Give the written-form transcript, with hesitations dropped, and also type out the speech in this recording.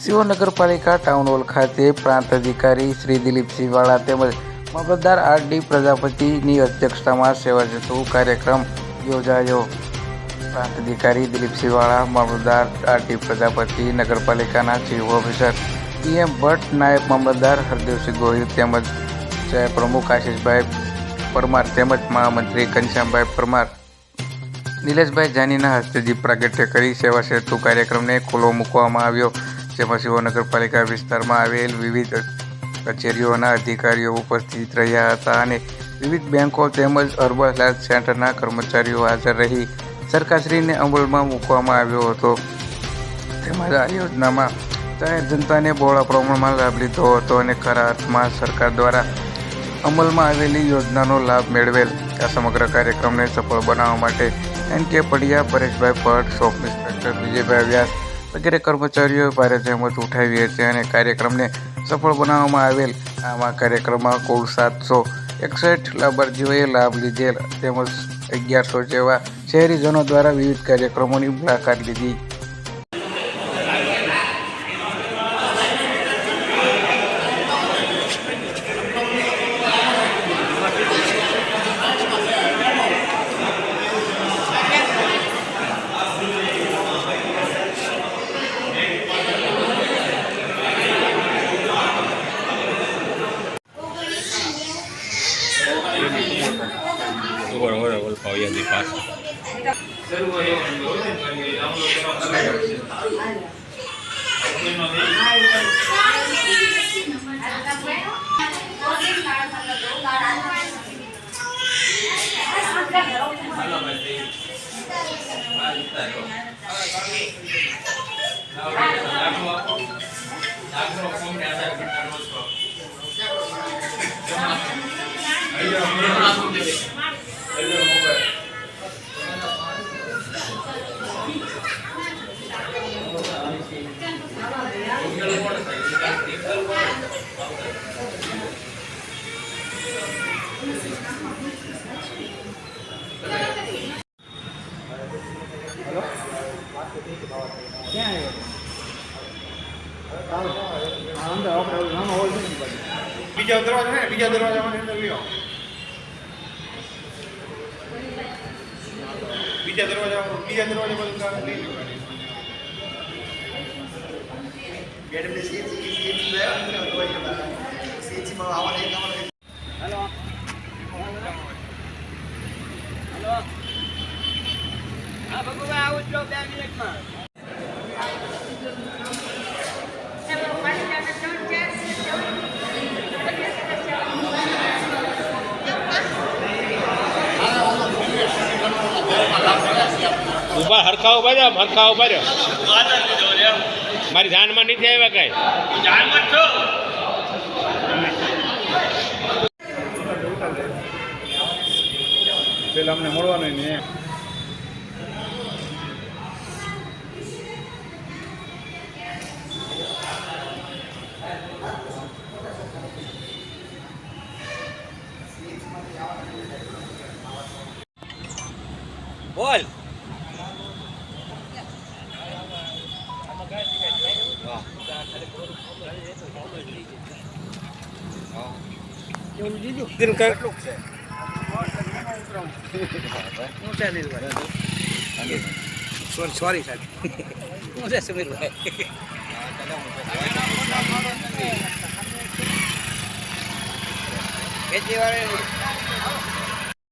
શિવો નગરપાલિકા town hall ખાતે પ્રાંત અધિકારી શ્રી દિલીપસિંહ વાળા તેમજ મામલતદાર આર.ડી. પ્રજાપતિની અધ્યક્ષતામાં સેવા સેતુ કાર્યક્રમ યોજાયો। પ્રાંત અધિકારી દિલીપસિંહ વાળા, મામલતદાર આર.ડી. પ્રજાપતિ, નગરપાલિકાના ચીફ ઓફિસર પી.એમ. ભટ્ટ, નાયબ મામલતદાર હરદેવસિંહ ગોહિલ તેમજ શહેર પ્રમુખ આશિષભાઈ પરમાર તેમજ મહામંત્રી ઘનશ્યામભાઈ પરમાર, નિલેશભાઈ જાનીના હસ્તે દીપ પ્રાગટ્ય કરી સેવા સેતુ કાર્યક્રમને ખુલ્લો મૂકવામાં આવ્યો, જેમાં શિવો નગરપાલિકા વિસ્તારમાં આવેલ વિવિધ કચેરીઓના અધિકારીઓ ઉપસ્થિત રહ્યા હતા અને વિવિધ બેંકો તેમજ અર્બન હેલ્થ સેન્ટરના કર્મચારીઓ હાજર રહી સરકારશ્રીને અમલમાં મૂકવામાં આવ્યો હતો। તેમજ આ યોજનામાં જાહેર જનતાને બહોળા પ્રમાણમાં લાભ લીધો હતો અને ખરા અર્થમાં સરકાર દ્વારા અમલમાં આવેલી યોજનાનો લાભ મેળવેલ। આ સમગ્ર કાર્યક્રમને સફળ બનાવવા માટે એન.કે. પડિયા, પરેશભાઈ ભટ્ટ, શોપ ઇન્સ્પેક્ટર વિજયભાઈ વ્યાસ વગેરે કર્મચારીઓએ ભારે જહેમત ઉઠાવી હતી અને કાર્યક્રમને સફળ બનાવવામાં આવેલ। આમાં કાર્યક્રમમાં કુલ 761 લાભાર્થીઓએ લાભ લીધેલ તેમજ 1100 જેવા શહેરીજનો દ્વારા વિવિધ કાર્યક્રમોની મુલાકાત લીધી। બીજા દરવાજામાં અંદર લ્યો, બીજા દરવાજા પર લઈ લો ગાડી હેલો હેલો હા ભગવાન આવું જ 2 મિનિટમાં। ઉભા હરખા ઉભા જાવ, હરખા ઉભા રહ્યો। મારી જાનમાં નથી આવ્યા કઈ જાનમાં છો પેલા અમને મળવાનું ને બોલ સોરી સાહેબ, હું છે સમીરભાઈ। ખેતીવાડી